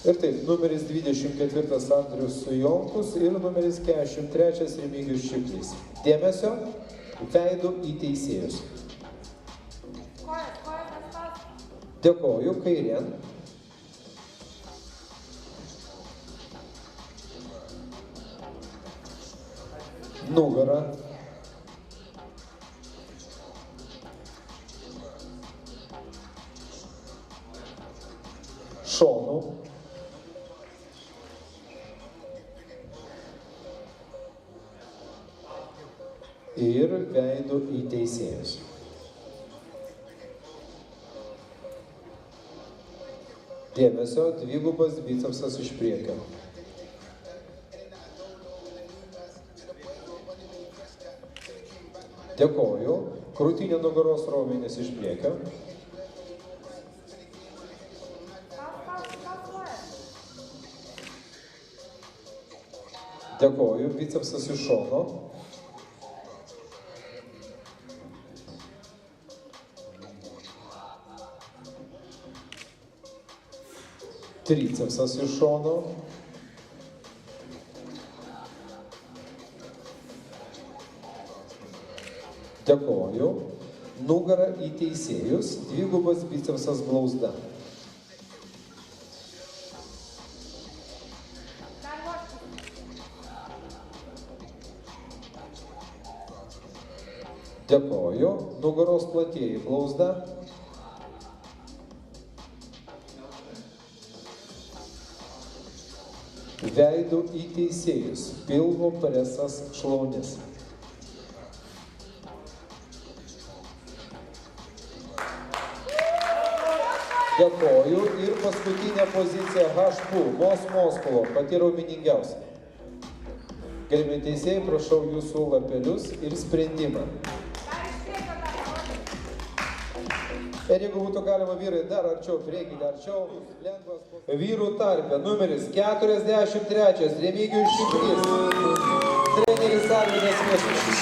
Ir taip, numeris 24 Andrius Jonkus ir numeris 43 Remigijus Čiplys. Dėmesio, veidų į teisėjus. Dėkoju, kairien. Nugara. Šonų. Ir veidų į teisėjus. Dėmesio, dvigubas bicepsas iš priekio. Dėkoju. Krūtinė nugaros raumenys iš priekio. Dėkoju. Bicepsas iš šono. Tricepsas iš šono. Dėkoju. Nugara į teisėjus, dvigubas bicepsas blauzda. Dėkoju. Nugaros platieji blauzda. Veidų į teisėjus, pilvo presas šlaunis. Dėkoju ir paskutinė pozicija HPU, Moskolo, pati raumeningiausia. Gerbiami teisėjai, prašau jūsų lapelius ir sprendimą. Ir jeigu būtų galima vyrai dar arčiau, priekite arčiau, lengvas... Vyrų tarpe numeris 43 Remigijus Čiplys, treneris Arvydas Meškinis.